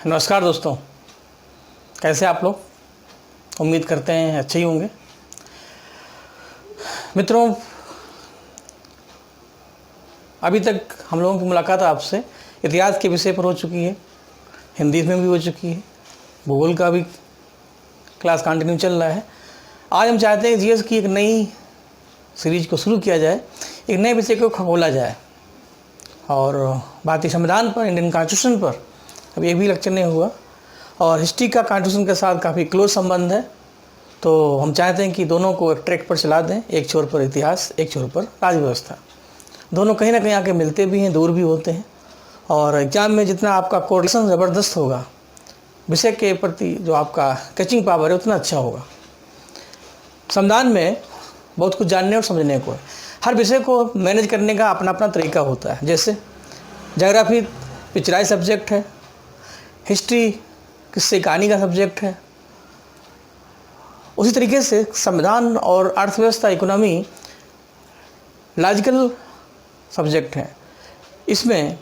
नमस्कार दोस्तों, कैसे आप लोग? उम्मीद करते हैं अच्छे ही होंगे। मित्रों, अभी तक हम लोगों की मुलाकात आपसे इतिहास के विषय पर हो चुकी है, हिंदी में भी हो चुकी है, भूगोल का भी क्लास कंटिन्यू चल रहा है। आज हम चाहते हैं जीएस की एक नई सीरीज को शुरू किया जाए, एक नए विषय को खगोला जाए। और भारतीय संविधान पर, इंडियन कॉन्स्टिट्यूशन पर अभी एक भी लेक्चर नहीं हुआ, और हिस्ट्री का कॉन्स्टिट्यूशन के साथ काफ़ी क्लोज संबंध है। तो हम चाहते हैं कि दोनों को एक ट्रैक पर चला दें, एक छोर पर इतिहास, एक छोर पर राज व्यवस्था। दोनों कहीं ना कहीं आके मिलते भी हैं, दूर भी होते हैं, और एग्जाम में जितना आपका कोरिलेशन ज़बरदस्त होगा, विषय के प्रति जो आपका कैचिंग पावर है उतना अच्छा होगा। संविधान में बहुत कुछ जानने और समझने को है। हर विषय को मैनेज करने का अपना अपना तरीका होता है। जैसे ज्योग्राफी पिछड़ाई सब्जेक्ट है, हिस्ट्री किससे कहानी का सब्जेक्ट है, उसी तरीके से संविधान और अर्थव्यवस्था, इकोनॉमी लॉजिकल सब्जेक्ट है। इसमें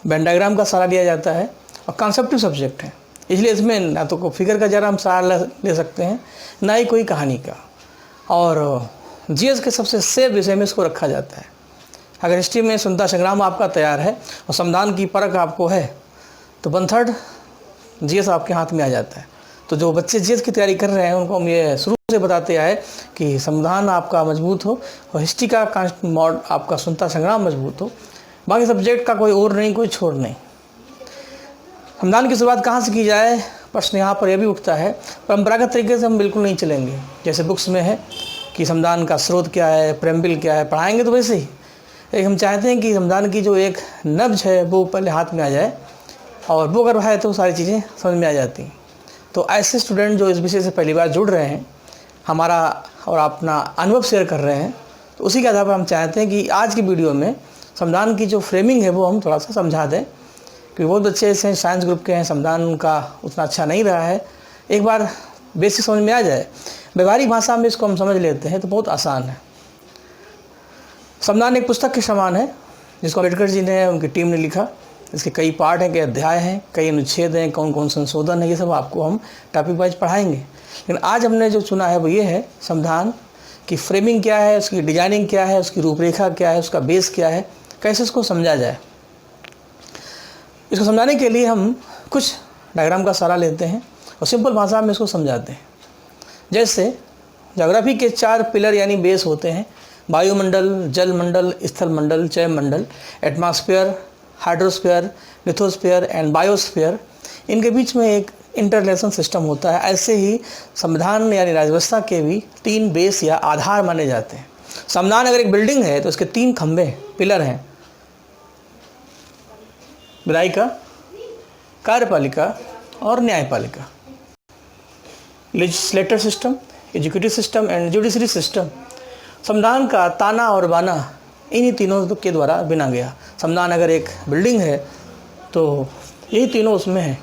वेन डायग्राम का सहारा लिया जाता है और कॉन्सेप्टिव सब्जेक्ट है, इसलिए इसमें ना तो कोई फिगर का जरा हम सहारा ले सकते हैं, ना ही कोई कहानी का। और जीएस के सबसे सेफ विषय में इसको रखा जाता है। अगर हिस्ट्री में स्वतंत्रता संग्राम आपका तैयार है और संविधान की परख आपको है, तो 1/3 जीएस आपके हाथ में आ जाता है। तो जो बच्चे जीएस की तैयारी कर रहे हैं उनको हम ये शुरू से बताते आए कि संविधान आपका मजबूत हो और हिस्ट्री का आपका स्वतंत्रता संग्राम मजबूत हो, बाकी सब्जेक्ट का कोई और नहीं, कोई छोड़ नहीं। संविधान की शुरुआत कहाँ से की जाए, प्रश्न यहाँ पर यह भी उठता है। परंपरागत तरीके से हम बिल्कुल नहीं चलेंगे, जैसे बुक्स में है कि संविधान का स्रोत क्या है, प्रेम्बिल क्या है, पढ़ाएंगे तो वैसे ही। एक हम चाहते हैं कि संविधान की जो एक नब्ज है वो पहले हाथ में आ जाए, और वो अगर है तो सारी चीज़ें समझ में आ जाती हैं। तो ऐसे स्टूडेंट जो इस विषय से पहली बार जुड़ रहे हैं, हमारा और अपना अनुभव शेयर कर रहे हैं, तो उसी के आधार पर हम चाहते हैं कि आज की वीडियो में संविधान की जो फ्रेमिंग है वो हम थोड़ा सा समझा दें। क्योंकि बहुत बच्चे ऐसे साइंस ग्रुप के हैं, संविधान का उतना अच्छा नहीं रहा है। एक बार बेसिक समझ में आ जाए, व्यवहारिक भाषा में इसको हम समझ लेते हैं तो बहुत आसान है। संविधान एक पुस्तक के समान है जिसको अम्बेडकर जी ने, उनकी टीम ने लिखा। इसके कई पार्ट हैं, कई अध्याय हैं, कई अनुच्छेद हैं, कौन कौन संशोधन है, ये सब आपको हम टॉपिक वाइज पढ़ाएंगे। लेकिन आज हमने जो चुना है वो ये है, संविधान की फ्रेमिंग क्या है, उसकी डिजाइनिंग क्या है, उसकी रूपरेखा क्या है, उसका बेस क्या है, कैसे इसको समझा जाए। इसको समझाने के लिए हम कुछ डायग्राम का सहारा लेते हैं और सिंपल भाषा में इसको समझाते हैं। जैसे ज्योग्राफी के 4 पिलर यानी बेस होते हैं: वायुमंडल, जल मंडल, स्थल मंडल, जैव मंडल, atmosphere, hydrosphere, lithosphere and biosphere. इनके बीच में एक इंटररिलेशन सिस्टम होता है। ऐसे ही संविधान यानी राज्यव्यवस्था के भी 3 बेस या आधार माने जाते हैं। संविधान अगर एक बिल्डिंग है तो उसके 3 खंभे, पिलर हैं: विधायिका, कार्यपालिका और न्यायपालिका। Legislator system, educative system and judiciary system. संविधान का ताना और बाना इन्हीं तीनों के द्वारा बिना गया। संविधान अगर एक बिल्डिंग है तो यही तीनों उसमें हैं।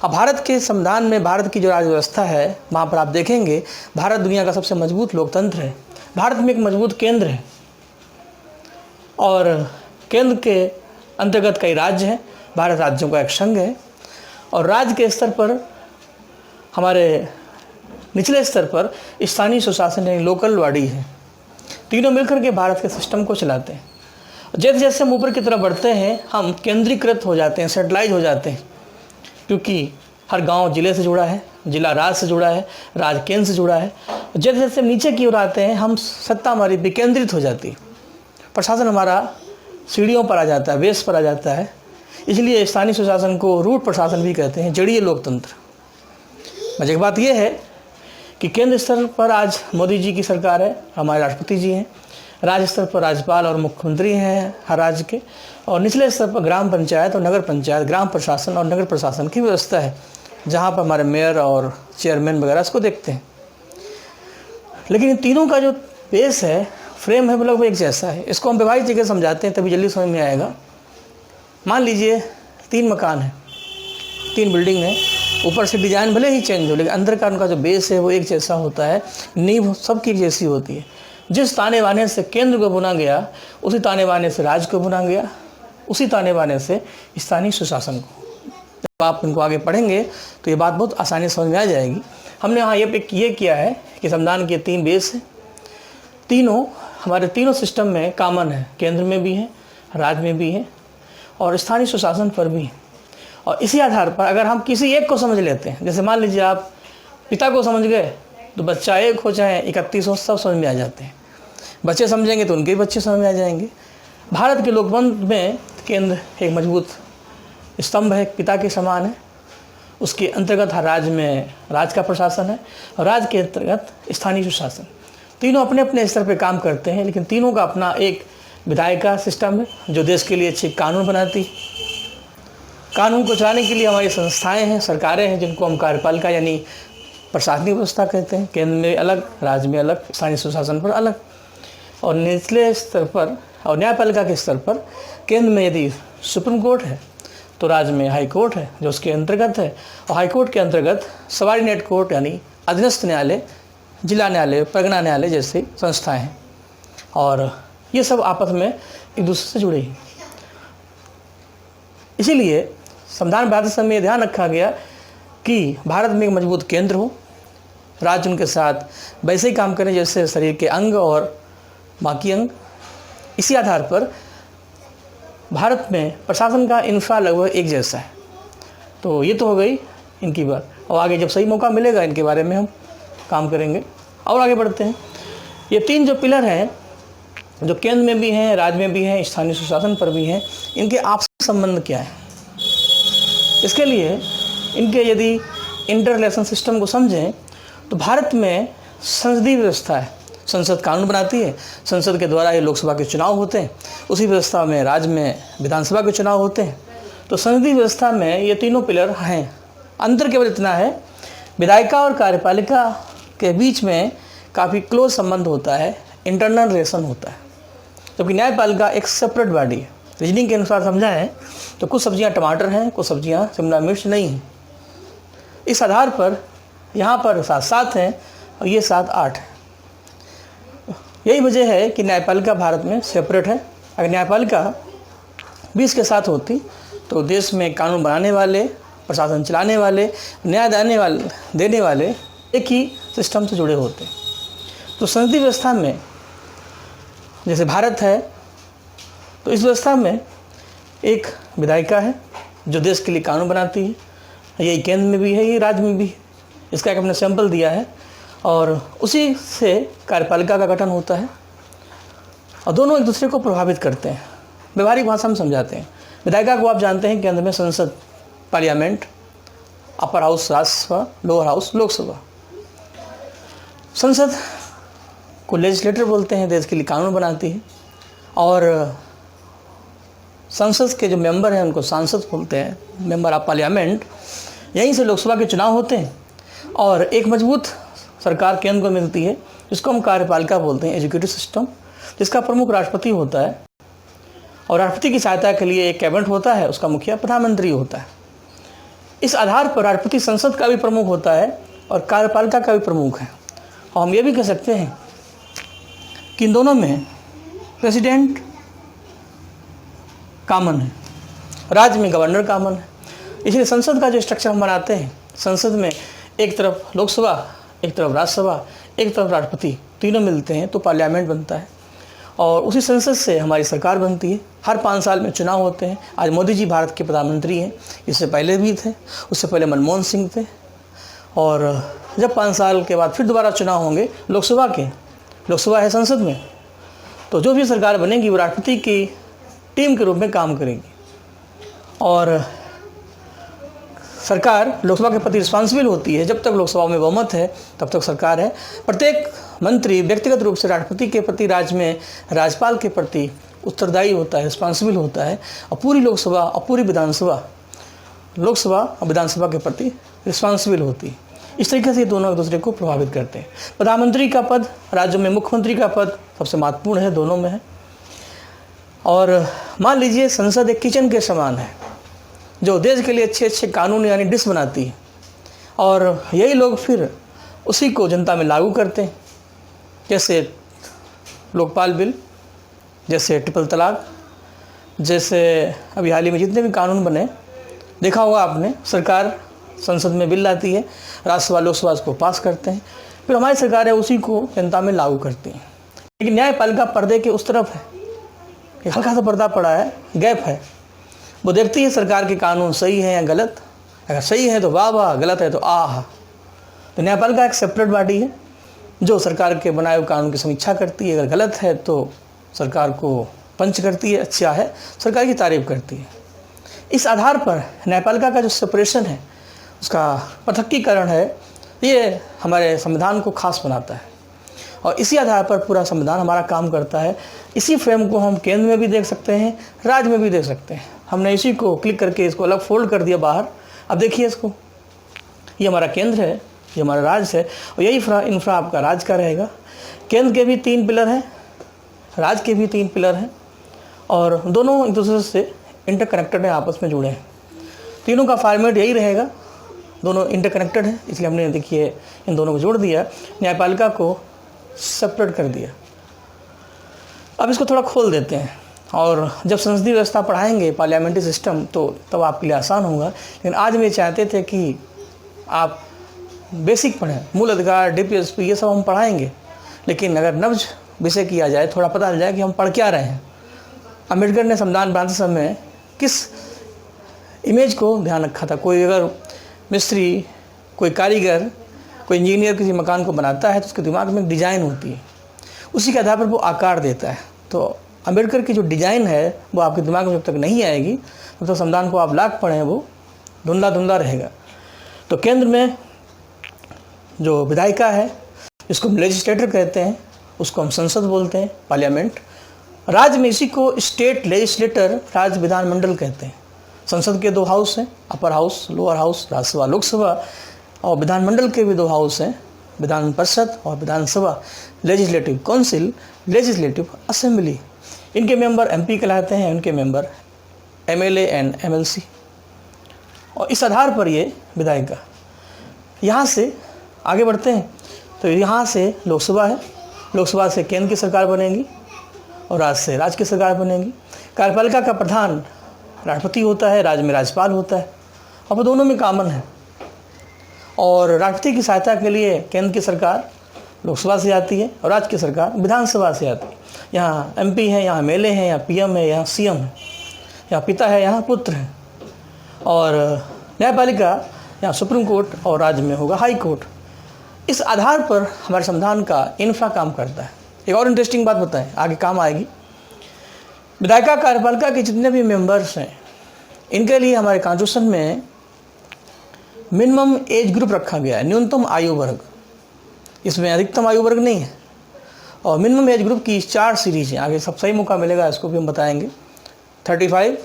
अब भारत के संविधान में भारत की जो राज्य व्यवस्था है, वहाँ पर आप देखेंगे भारत दुनिया का सबसे मजबूत लोकतंत्र है। भारत में एक मजबूत केंद्र है और केंद्र के अंतर्गत कई राज्य हैं। भारत राज्यों का एक संघ है, और राज्य के स्तर पर, हमारे निचले स्तर पर स्थानीय सुशासन यानी लोकल बॉडी है। तीनों मिलकर के भारत के सिस्टम को चलाते हैं। जैसे जैसे हम ऊपर की तरफ बढ़ते हैं हम केंद्रीकृत हो जाते हैं, सेटलाइज हो जाते हैं, क्योंकि हर गांव जिले से जुड़ा है, जिला राज्य से जुड़ा है, राज्य केंद्र से जुड़ा है। जैसे जैसे नीचे की ओर आते हैं हम सत्ता हमारी विकेंद्रित हो जाती है, प्रशासन हमारा सीढ़ियों पर आ जाता है, बेस पर आ जाता है। इसलिए स्थानीय सुशासन को रूट प्रशासन भी कहते हैं, जड़ीय लोकतंत्र। मजे की बात यह है कि केंद्र स्तर पर आज मोदी जी की सरकार है, हमारे राष्ट्रपति जी हैं। राज्य स्तर पर राज्यपाल और मुख्यमंत्री हैं हर राज्य के, और निचले स्तर पर ग्राम पंचायत और नगर पंचायत, ग्राम प्रशासन और नगर प्रशासन की व्यवस्था है, जहाँ पर हमारे मेयर और चेयरमैन वगैरह इसको देखते हैं। लेकिन इन तीनों का जो बेस है, फ्रेम है, मतलब वो एक जैसा है। इसको हम व्यवहारिक जगह समझाते हैं तभी जल्दी समझ में आएगा। मान लीजिए 3 मकान हैं, 3 बिल्डिंग हैं, ऊपर से डिज़ाइन भले ही चेंज हो लेकिन अंदर का उनका जो बेस है वो एक जैसा होता है, नींव सबकी जैसी होती है। जिस ताने बाने से केंद्र को बुना गया, उसी ताने बाने से राज्य को बुना गया, उसी ताने बाने से स्थानीय सुशासन को। आप इनको आगे पढ़ेंगे तो ये बात बहुत आसानी से समझ में आ जाएगी। हमने यहाँ ये किया है कि संविधान के 3 बेस हैं, तीनों हमारे तीनों सिस्टम में कॉमन है, केंद्र में भी है, राज्य में भी है और स्थानीय सुशासन पर भी। और इसी आधार पर अगर हम किसी एक को समझ लेते हैं, जैसे मान लीजिए आप पिता को समझ गए तो बच्चा एक हो चाहे 31 हो, सब समझ में आ जाते हैं। बच्चे समझेंगे तो उनके बच्चे समझ में आ जाएंगे। भारत के लोकतंत्र में केंद्र एक मजबूत स्तंभ है, पिता के समान है। उसके अंतर्गत हर राज्य में राज्य का प्रशासन है और राज्य के अंतर्गत स्थानीय सुशासन। तीनों अपने अपने स्तर पर काम करते हैं, लेकिन तीनों का अपना एक विधायिका सिस्टम है जो देश के लिए अच्छे कानून बनाती। कानून को चलाने के लिए हमारी संस्थाएं हैं, सरकारें हैं, जिनको हम कार्यपालिका यानी प्रशासनिक व्यवस्था कहते हैं। केंद्र में अलग, राज्य में अलग, स्थानीय सुशासन पर अलग। और निचले स्तर पर और न्यायपालिका के स्तर पर केंद्र में यदि सुप्रीम कोर्ट है तो राज्य में हाई कोर्ट है जो उसके अंतर्गत है, और हाई कोर्ट के अंतर्गत सबॉर्डिनेट कोर्ट यानी अधीनस्थ न्यायालय, जिला न्यायालय, परगना न्यायालय जैसी संस्थाएं हैं। और ये सब आपस में एक दूसरे से जुड़े हैं। इसीलिए संविधान 72 में ध्यान रखा गया कि भारत में एक मजबूत केंद्र हो, राज्य उनके साथ वैसे ही काम करें जैसे शरीर के अंग और बाकी अंग। इसी आधार पर भारत में प्रशासन का इंफ्रा लगभग एक जैसा है। तो ये तो हो गई इनकी बात, और आगे जब सही मौका मिलेगा इनके बारे में हम काम करेंगे। और आगे बढ़ते हैं। ये 3 जो पिलर हैं जो केंद्र में भी हैं, राज्य में भी हैं, स्थानीय सुशासन पर भी हैं, इनके आपसी संबंध क्या है? इसके लिए इनके यदि इंटर रिलेशन सिस्टम को समझें तो भारत में संसदीय व्यवस्था है। संसद कानून बनाती है, संसद के द्वारा ये लोकसभा के चुनाव होते हैं, उसी व्यवस्था में राज्य में विधानसभा के चुनाव होते हैं। तो संसदीय व्यवस्था में ये तीनों पिलर हैं। अंतर केवल इतना है, विधायिका और कार्यपालिका के बीच में काफ़ी क्लोज संबंध होता है, इंटरनल रिलेशन होता है, जबकि न्यायपालिका एक सेपरेट बॉडी है। रीजनिंग के अनुसार समझाएं तो कुछ सब्जियां टमाटर हैं, कुछ सब्जियां शिमला मिर्च नहीं हैं। इस आधार पर यहाँ पर 7-7 हैं और ये 7-8 हैं। यही वजह है कि न्यायपालिका भारत में सेपरेट है। अगर न्यायपालिका 20 के साथ होती तो देश में कानून बनाने वाले, प्रशासन चलाने वाले, न्याय देने वाले एक ही सिस्टम से जुड़े होते। तो संसदीय व्यवस्था में जैसे भारत है तो इस व्यवस्था में एक विधायिका है जो देश के लिए कानून बनाती है। यही केंद्र में भी है, यही राज्य में भी है। इसका एक हमने सैंपल दिया है और उसी से कार्यपालिका का गठन होता है और दोनों एक दूसरे को प्रभावित करते हैं। व्यवहारिक भाषा में समझाते हैं। विधायिका को आप जानते हैं केंद्र में संसद, parliament, upper house Rajya Sabha, lower house Lok Sabha. संसद को लेजिस्लेटर बोलते हैं, देश के लिए कानून बनाती है। और संसद के जो मेंबर हैं उनको सांसद बोलते हैं, मेंबर ऑफ पार्लियामेंट। यहीं से लोकसभा के चुनाव होते हैं और एक मजबूत सरकार केंद्र को मिलती है जिसको हम कार्यपालिका बोलते हैं, एजुकेटिव सिस्टम, जिसका प्रमुख राष्ट्रपति होता है। और राष्ट्रपति की सहायता के लिए एक कैबिनेट होता है, उसका मुखिया प्रधानमंत्री होता है। इस आधार पर राष्ट्रपति संसद का भी प्रमुख होता है और कार्यपालिका का भी प्रमुख है। और हम ये भी कह सकते हैं कि इन दोनों में प्रेसिडेंट कॉमन है, राज्य में गवर्नर कॉमन है। इसलिए संसद का जो स्ट्रक्चर हम बनाते हैं, संसद में एक तरफ लोकसभा, एक तरफ राज्यसभा, एक तरफ राष्ट्रपति, तीनों मिलते हैं तो पार्लियामेंट बनता है। और उसी संसद से हमारी सरकार बनती है। हर 5 साल में चुनाव होते हैं। आज मोदी जी भारत के प्रधानमंत्री हैं, इससे पहले भी थे, उससे पहले मनमोहन सिंह थे। और जब 5 साल के बाद फिर दोबारा चुनाव होंगे लोकसभा के, लोकसभा है संसद में, तो जो भी सरकार बनेगी वो राष्ट्रपति की टीम के रूप में काम करेगी। और सरकार लोकसभा के प्रति रिस्पॉन्सिबल होती है। जब तक लोकसभा में बहुमत है तब तक सरकार है। प्रत्येक मंत्री व्यक्तिगत रूप से राष्ट्रपति के प्रति, राज्य में राज्यपाल के प्रति उत्तरदायी होता है, रिस्पॉन्सिबल होता है। और पूरी लोकसभा और पूरी विधानसभा, लोकसभा और विधानसभा के प्रति रिस्पॉन्सिबल होती है। इस तरीके से दोनों एक दूसरे को प्रभावित करते हैं। प्रधानमंत्री का पद राज्यों में, मुख्यमंत्री का पद सबसे महत्वपूर्ण है, दोनों में है। और मान लीजिए संसद एक किचन के समान है जो देश के लिए अच्छे अच्छे कानून यानी डिश बनाती है और यही लोग फिर उसी को जनता में लागू करते हैं। जैसे लोकपाल बिल, जैसे ट्रिपल तलाक, जैसे अभी हाल ही में जितने भी कानून बने देखा होगा आपने, सरकार संसद में बिल लाती है, राज्यसभा लोकसभा उसको पास करते हैं, फिर हमारी सरकार है उसी को जनता में लागू करती है। लेकिन न्यायपालिका पर्दे के उस तरफ है, एक हल्का सा पर्दा पड़ा है, गैप है। वो देखती है सरकार के कानून सही है या गलत, अगर सही है तो वाह वाह, गलत है तो आह। तो न्यायपालिका एक सेपरेट बॉडी है जो सरकार के बनाए हुए कानून की समीक्षा करती है, अगर गलत है तो सरकार को पंच करती है, अच्छा है सरकार की तारीफ करती है। इस आधार पर न्यायपालिका का जो सेपरेशन है, उसका पृथक्कीकरण है, ये हमारे संविधान को खास बनाता है और इसी आधार पर पूरा संविधान हमारा काम करता है। इसी फ्रेम को हम केंद्र में भी देख सकते हैं, राज्य में भी देख सकते हैं। हमने इसी को क्लिक करके इसको अलग फोल्ड कर दिया बाहर। अब देखिए इसको, ये हमारा केंद्र है, ये हमारा राज्य है और यही इंफ्रा आपका राज्य का रहेगा। केंद्र के भी 3 पिलर हैं, राज्य के भी 3 पिलर हैं और दोनों एक दूसरे से इंटरकनेक्टेड हैं, आपस में जुड़े हैं। तीनों का फॉर्मेट यही रहेगा, दोनों इंटरकनेक्टेड हैं, इसलिए हमने देखिए इन दोनों को जोड़ दिया, न्यायपालिका को सेपरेट कर दिया। अब इसको थोड़ा खोल देते हैं और जब संसदीय व्यवस्था पढ़ाएंगे, पार्लियामेंट्री सिस्टम, तो तब आपके लिए आसान होगा। लेकिन आज वे चाहते थे कि आप बेसिक पढ़ें, मूल अधिकार, डीपीएसपी, ये सब हम पढ़ाएंगे, लेकिन अगर नब्ज विषय किया जाए, थोड़ा पता चल जाए कि हम पढ़ क्या रहे हैं। अम्बेडकर ने संविधान बनाते समय किस इमेज को ध्यान रखा था? कोई अगर मिस्त्री, कोई कारीगर, कोई इंजीनियर किसी मकान को बनाता है तो उसके दिमाग में एक डिज़ाइन होती है, उसी के आधार पर वो आकार देता है। तो अम्बेडकर की जो डिज़ाइन है वो आपके दिमाग में जब तक नहीं आएगी, तब तक संविधान को आप लाख पढ़ें वो धुंधला धुंधला रहेगा। तो केंद्र में जो विधायिका है, इसको हम लेजिस्लेटर कहते हैं, उसको हम संसद बोलते हैं, पार्लियामेंट। राज्य में इसी को स्टेट लेजिस्लेटर, राज्य विधानमंडल कहते हैं। संसद के 2 हाउस हैं, upper house, lower house, Rajya Sabha, Lok Sabha, और विधानमंडल के भी 2 हाउस हैं, विधान परिषद और विधानसभा, लेजिस्लेटिव काउंसिल, लेजिस्लेटिव असेंबली। इनके मेंबर एमपी कहलाते हैं, इनके मेंबर एमएलए एंड एमएलसी। और इस आधार पर ये विधायिका। यहाँ से आगे बढ़ते हैं तो यहाँ से लोकसभा है, लोकसभा से केंद्र की सरकार बनेगी और राज्य से राज्य की सरकार बनेगी। कार्यपालिका का प्रधान राष्ट्रपति होता है, राज्य में राज्यपाल होता है, और वो दोनों में कॉमन है। और राष्ट्रपति की सहायता के लिए केंद्र की सरकार लोकसभा से आती है और राज्य की सरकार विधानसभा से आती है। यहाँ एमपी है, यहाँ एमएलए है, यहाँ पीएम है, यहाँ सीएम है, यहाँ पिता है, यहाँ पुत्र है। और न्यायपालिका यहाँ सुप्रीम कोर्ट और राज्य में होगा हाई कोर्ट। इस आधार पर हमारे संविधान का इंफ्रा काम करता है। एक और इंटरेस्टिंग बात बताएं, आगे काम आएगी। विधायिका कार्यपालिका के जितने भी मेंबर्स हैं, इनके लिए हमारे कॉन्स्टिट्यूशन में मिनिमम एज ग्रुप रखा गया है, न्यूनतम आयु वर्ग। इसमें अधिकतम आयु वर्ग नहीं है। और मिनिमम एज ग्रुप की 4 सीरीज हैं, आगे सब सही मौका मिलेगा, इसको भी हम बताएंगे। 35,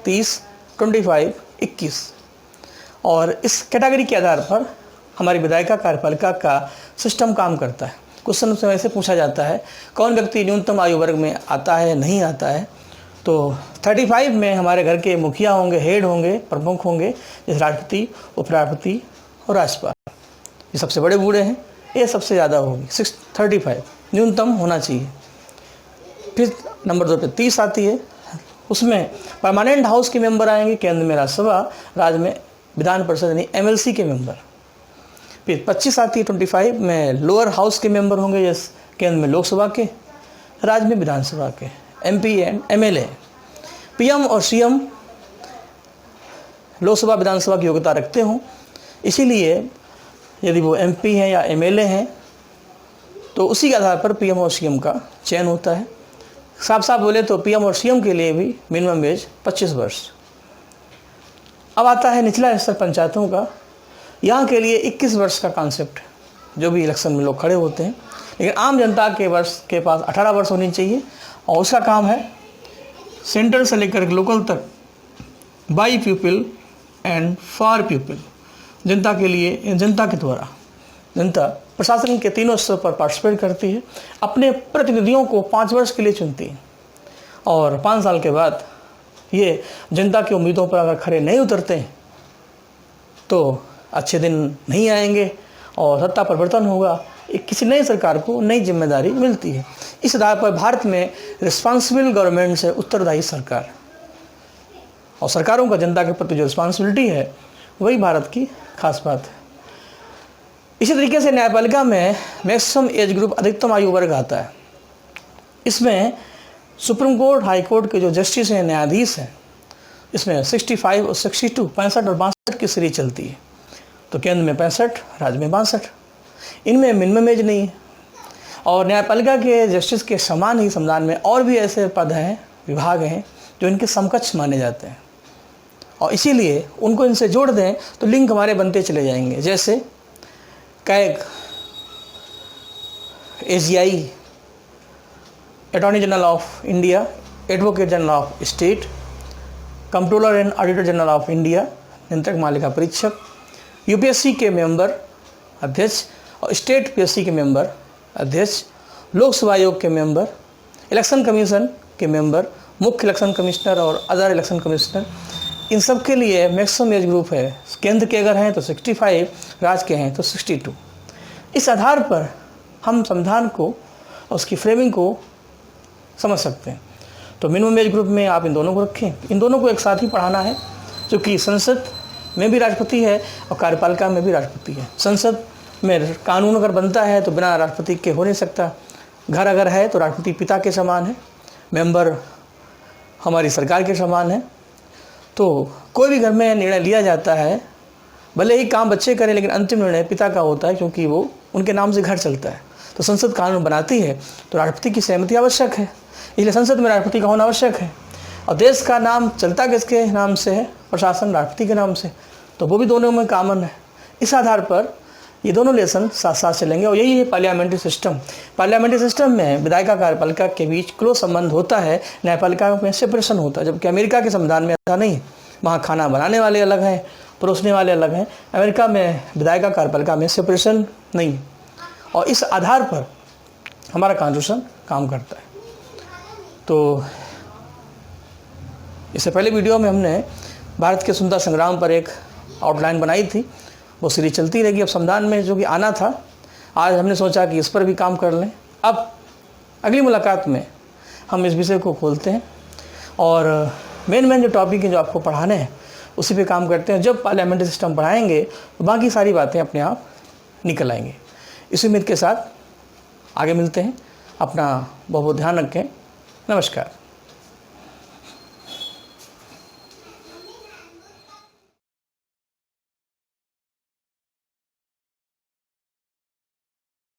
30, 25, 21। और इस कैटेगरी के आधार पर हमारी विधायिका कार्यपालिका का सिस्टम काम करता है। क्वेश्चन से वैसे पूछा जाता है, कौन व्यक्ति न्यूनतम आयु वर्ग में आता है, नहीं आता है? तो 35 में हमारे घर के मुखिया होंगे, हेड होंगे, प्रमुख होंगे, जैसे राष्ट्रपति, उपराष्ट्रपति और राज्यपाल। ये सबसे बड़े बूढ़े हैं, ये सबसे ज़्यादा होगी 35 न्यूनतम होना चाहिए। फिर नंबर 2 पे 30 आती है, उसमें परमानेंट हाउस के मेंबर आएंगे, केंद्र में राज्यसभा, राज्य में विधान परिषद यानी एमएलसी के मेंबर। फिर 25 आती है 25 में लोअर हाउस के मेंबर होंगे, जैसे केंद्र में लोकसभा के, राज्य में विधानसभा के, एमपी एंड एमएलए। पीएम और सीएम लोकसभा विधानसभा की योग्यता रखते हों, इसीलिए यदि वो एमपी हैं या एमएलए हैं तो उसी के आधार पर पीएम और सीएम का चयन होता है। साफ साफ बोले तो पीएम और सीएम के लिए भी मिनिमम एज 25 वर्ष। अब आता है निचला स्तर पंचायतों का। यहाँ के लिए 21 वर्ष का कॉन्सेप्ट, जो भी इलेक्शन में लोग खड़े होते हैं, लेकिन आम जनता के वर्ष के पास 18 वर्ष होनी चाहिए। और उसका काम है सेंटर से लेकर लोकल तक, by people and for people, जनता के लिए, जनता के द्वारा। जनता प्रशासन के तीनों स्तर पर पार्टिसिपेट करती है, अपने प्रतिनिधियों को 5 वर्ष के लिए चुनती है और 5 साल के बाद ये जनता की उम्मीदों पर अगर खरे नहीं उतरते हैं तो अच्छे दिन नहीं आएंगे और सत्ता परिवर्तन होगा, किसी नई सरकार को नई जिम्मेदारी मिलती है। इस आधार पर भारत में रिस्पॉन्सिबल गवर्नमेंट से उत्तरदायी सरकार, और सरकारों का जनता के प्रति जो रिस्पॉन्सिबिलिटी है वही भारत की खास बात है। इसी तरीके से न्यायपालिका में मैक्सिमम एज ग्रुप अधिकतम आयु वर्ग आता है। इसमें सुप्रीम कोर्ट, हाई कोर्ट के जो जस्टिस हैं, न्यायाधीश हैं, इसमें 65 और 62, 65 और 62 की सीरीज चलती है। तो केंद्र में 65, राज्य में 62। इनमें मिनिमम एज नहीं है। और न्यायपालिका के जस्टिस के समान ही संविधान में और भी ऐसे पद हैं, विभाग हैं जो इनके समकक्ष माने जाते हैं, और इसीलिए उनको इनसे जोड़ दें तो लिंक हमारे बनते चले जाएंगे। जैसे CAG, AGI, attorney general of India, advocate general of state, controller and auditor general of India, नियंत्रक मालिका परीक्षक, UPSC के मेंबर अध्यक्ष और स्टेट PSC के मेंबर अध्यक्ष, लोक सेवा आयोग के मेंबर, इलेक्शन कमीशन के मेंबर, मुख्य इलेक्शन कमिश्नर और अदर इलेक्शन कमिश्नर, इन सब के लिए मैक्सिमम एज ग्रुप है। केंद्र के अगर हैं तो 65, राज्य के हैं तो 62। इस आधार पर हम संविधान को और उसकी फ्रेमिंग को समझ सकते हैं। तो मिनिमम एज ग्रुप में आप इन दोनों को रखें, इन दोनों को एक साथ ही पढ़ाना है, क्योंकि संसद में भी राष्ट्रपति है और कार्यपालिका में भी राष्ट्रपति है। संसद में कानून अगर बनता है तो बिना राष्ट्रपति के हो नहीं सकता। घर अगर है तो राष्ट्रपति पिता के समान है, मेंबर हमारी सरकार के समान है। तो कोई भी घर में निर्णय लिया जाता है, भले ही काम बच्चे करें, लेकिन अंतिम निर्णय पिता का होता है, क्योंकि वो उनके नाम से घर चलता है। तो संसद कानून बनाती है तो राष्ट्रपति की सहमति आवश्यक है, इसलिए संसद में राष्ट्रपति का होना आवश्यक है। और देश का नाम चलता किसके नाम से है? प्रशासन राष्ट्रपति के नाम से, तो वो भी दोनों में कॉमन है। इस आधार पर ये दोनों लेसन साथ साथ चलेंगे, और यही है पार्लियामेंट्री सिस्टम। पार्लियामेंट्री सिस्टम में विधायिका कार्यपालिका के बीच क्लोज संबंध होता है, न्यायपालिका में सेपरेशन होता है, जबकि अमेरिका के संविधान में ऐसा नहीं। वहाँ खाना बनाने वाले अलग हैं, परोसने वाले अलग हैं। अमेरिका में विधायिका कार्यपालिका में सेपरेशन नहीं, और इस आधार पर हमारा कॉन्स्टिट्यूशन काम करता है। तो इससे पहले वीडियो में हमने भारत के स्वतंत्रता संग्राम पर एक आउटलाइन बनाई थी, वो सीरीज चलती रहेगी। अब संविधान में जो कि आना था, आज हमने सोचा कि इस पर भी काम कर लें। अब अगली मुलाकात में हम इस विषय को खोलते हैं और मेन जो टॉपिक हैं जो आपको पढ़ाने हैं उसी पे काम करते हैं। जब पार्लियामेंट्री सिस्टम पढ़ाएंगे तो बाकी सारी बातें अपने आप निकल आएंगी। इस उम्मीद के साथ आगे मिलते हैं। अपना बहुत बहुत ध्यान रखें। नमस्कार।